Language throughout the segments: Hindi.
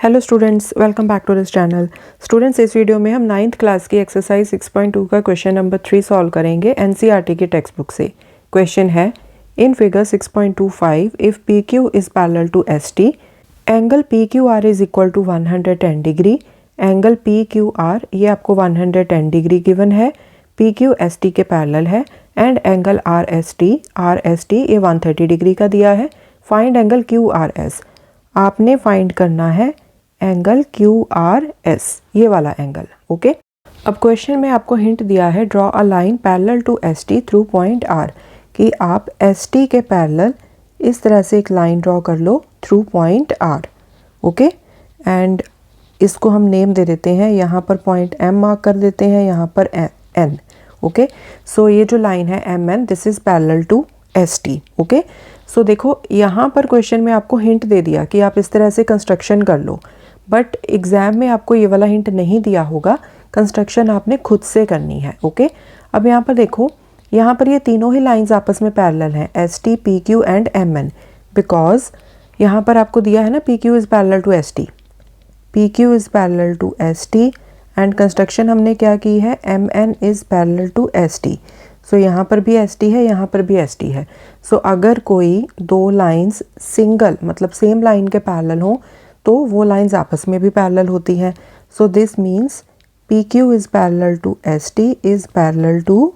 Hello students, welcome back to this channel. Students, इस वीडियो में हम 9th क्लास की एक्सरसाइज 6.2 का क्वेश्चन नंबर 3 सॉल्व करेंगे एनसीईआरटी की टेक्स्ट बुक से। क्वेश्चन है, in figure 6.25 if P Q is parallel to S T, angle P Q R is equal to 110 degree. Angle P Q R ये आपको 110 डिग्री गिवन है, पी क्यू एस टी के पैरेलल है, and angle R S T ये 130 डिग्री का दिया है। Find angle Q R S, आपने फाइंड करना है एंगल क्यू आर एस, ये वाला एंगल। ओके, अब क्वेश्चन में आपको हिंट दिया है draw a line parallel to S T through point R, कि आप एस टी के पैरेलल इस तरह से एक लाइन ड्रॉ कर लो through point R. Okay, and इसको हम नेम दे देते हैं, यहाँ पर पॉइंट एम मार्क कर देते हैं, यहाँ पर एन। ओके, सो ये जो लाइन है M N, this is parallel to S T. Okay, so देखो यहाँ पर क्वेश्चन में आपको हिंट दे दिया कि आप इस तरह से कंस्ट्रक्शन कर लो, बट एग्जाम में आपको ये वाला हिंट नहीं दिया होगा, कंस्ट्रक्शन आपने खुद से करनी है। ओके, अब यहाँ पर देखो, यहाँ पर ये तीनों ही लाइंस आपस में पैरेलल हैं, S T, P Q and M N, because यहाँ पर आपको दिया है ना P Q is parallel to S T, P Q is parallel to S T, and construction हमने क्या की है, M N is parallel to S T. So यहाँ पर भी एस टी है, यहाँ पर भी एस टी है। सो अगर कोई दो लाइंस सिंगल मतलब सेम लाइन के पैरेलल हो तो वो लाइंस आपस में भी पैरेलल होती हैं। So this means P Q is parallel to S T is parallel to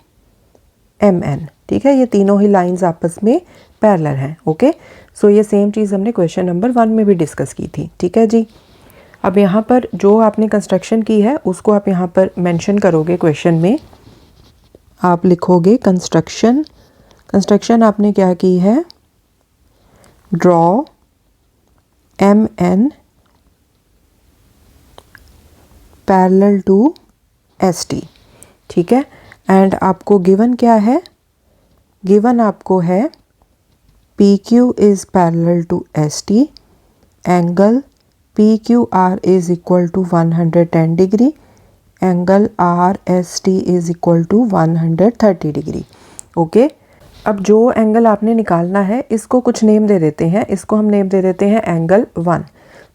M N. ठीक है, ये तीनों ही लाइंस आपस में पैरेलल हैं। ओके, सो ये सेम चीज़ हमने क्वेश्चन नंबर 1 में भी डिस्कस की थी। ठीक है जी, अब यहाँ पर जो आपने कंस्ट्रक्शन की है उसको आप यहाँ पर मेंशन करोगे क्वेश्चन में, आप लिखोगे कंस्ट्रक्शन। कंस्ट्रक्शन आपने क्या की है, draw M N parallel to S T. ठीक है, एंड आपको गिवन क्या है, गिवन आपको है P Q is parallel to S T, angle P Q R is equal to 110 degree, angle R S T is equal to 130 degree. Okay, अब जो एंगल आपने निकालना है इसको कुछ नेम दे देते हैं, इसको हम नेम दे देते हैं एंगल 1।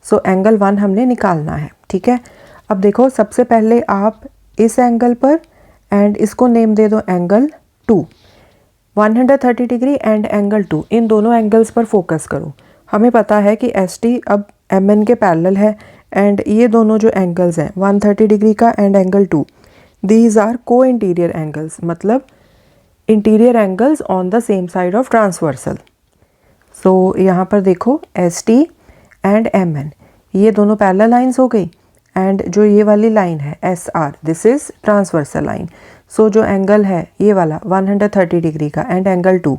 सो एंगल 1 हमने निकालना है। ठीक है, अब देखो सबसे पहले आप इस एंगल पर एंड इसको नेम दे दो एंगल 2, 130 डिग्री एंड एंगल 2, इन दोनों एंगल्स पर फोकस करो। हमें पता है कि एस टी अब एम एन के पैरेलल है, एंड ये दोनों जो एंगल्स हैं 130 डिग्री का and angle 2, these are co interior angles, मतलब interior angles on the same side of transversal. So यहाँ पर देखो S T and M N, ये दोनों पैरेलल लाइंस हो गई, एंड जो ये वाली लाइन है S R, this is transversal line. So जो एंगल है ये वाला 130 डिग्री का एंड एंगल 2,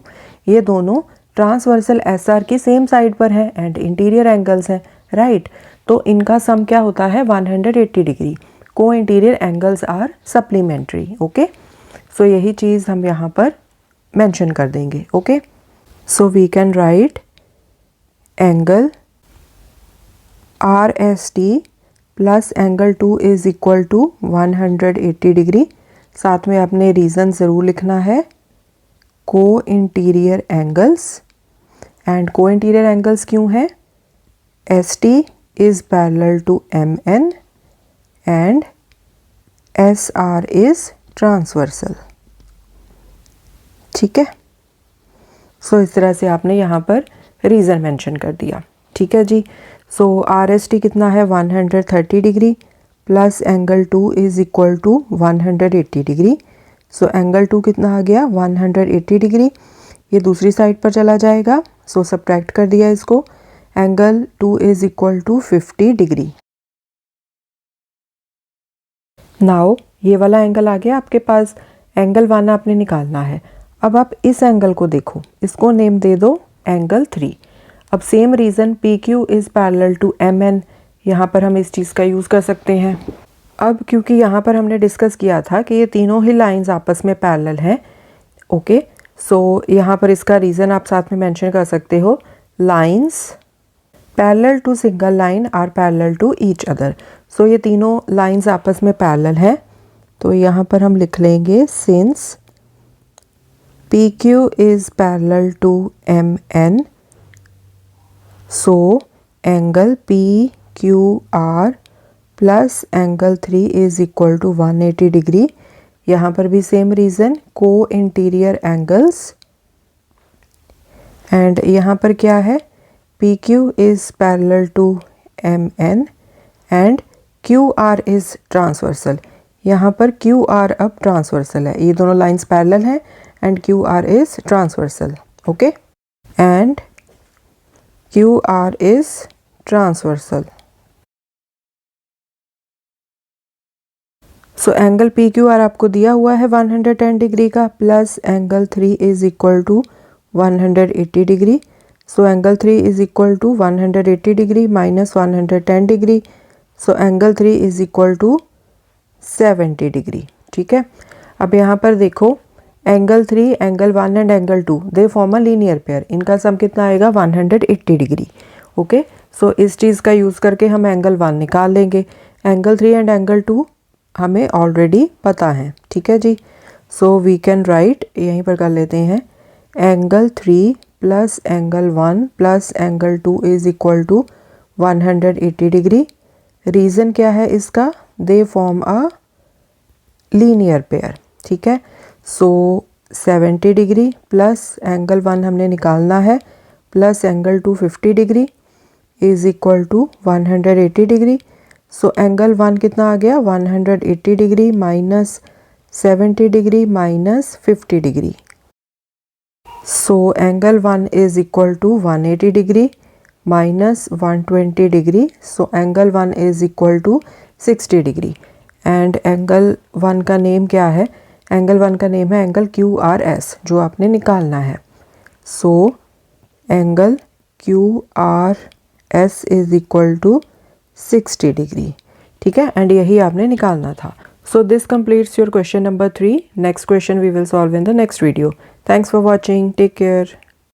ये दोनों ट्रांसवर्सल एस आर की सेम साइड पर हैं एंड इंटीरियर एंगल्स हैं, राइट। तो इनका सम क्या होता है 180 degree. Co interior angles are supplementary. Okay, so यही चीज़ हम यहाँ पर मेंशन कर देंगे। Okay, so we can write angle R S T plus angle 2 is equal to 180 degree. साथ में आपने रीज़न ज़रूर लिखना है, co interior angles, and co interior angles क्यों है, S T is parallel to M N and S R is transversal. ठीक है, सो इस तरह से आपने यहाँ पर रीज़न मेंशन कर दिया। ठीक है जी, सो आर एस टी कितना है 130 degree plus angle 2 is equal to 180 degree. So angle 2 कितना आ गया 180 डिग्री, ये दूसरी साइड पर चला जाएगा, सो सब्ट्रैक्ट कर दिया इसको, angle 2 is equal to 50 degree. Now ये वाला एंगल आ गया आपके पास, एंगल 1 आपने निकालना है। अब आप इस एंगल को देखो, इसको नेम दे दो एंगल 3। अब same reason P Q is parallel to M N, यहाँ पर हम इस चीज़ का यूज़ कर सकते हैं। अब क्योंकि यहाँ पर हमने डिस्कस किया था कि ये तीनों ही लाइंस आपस में पैरेलल हैं। ओके, सो यहाँ पर इसका रीज़न आप साथ में मेंशन कर सकते हो, lines parallel to single line are parallel to each other. So ये तीनों लाइंस आपस में पैरेलल हैं, तो यहाँ पर हम लिख लेंगे since P Q is parallel to M N, so angle P Q R plus angle 3 is equal to 180 degree. यहाँ पर भी सेम रीज़न, को इंटीरियर एंगल्स, एंड यहाँ पर क्या है, P Q is parallel to M N and Q R is transversal. यहाँ पर क्यू आर अब ट्रांसवर्सल है, ये दोनों लाइंस पैरेलल हैं and Q R is transversal, okay, and Q R is transversal. So angle P Q R आपको दिया हुआ है 110 डिग्री का, plus angle 3 is equal to 180 degree. So angle 3 is equal to 180 degree minus 110 degree, so angle 3 is equal to 70 degree. ठीक है, अब यहाँ पर देखो angle 3, angle 1 and angle 2 they form a linear pair, इनका सम कितना आएगा 180 डिग्री। ओके, सो इस चीज़ का यूज़ करके हम एंगल 1 निकाल लेंगे। एंगल 3 एंड एंगल 2 हमें ऑलरेडी पता है, ठीक है जी। सो वी कैन राइट, यहीं पर कर लेते हैं, angle 3 plus angle 1 plus angle 2 is equal to 180 degree. Reason क्या है इसका, they form a linear pair. ठीक है, सो 70 डिग्री प्लस एंगल 1 हमने निकालना है, plus angle 2 50 degree is equal to 180 degree. So angle 1 कितना आ गया 180 degree minus 70 degree minus 50 degree. So angle 1 is equal to 180 degree minus 120 degree. So angle 1 is equal to 60 degree and angle 1 का नेम क्या है, एंगल 1 का नेम है एंगल क्यू आर एस, जो आपने निकालना है। So angle Q R S is equal to 60 degree. ठीक है, एंड यही आपने निकालना था। So this completes your question number 3। Next question we will solve in the next video. Thanks for watching, take care.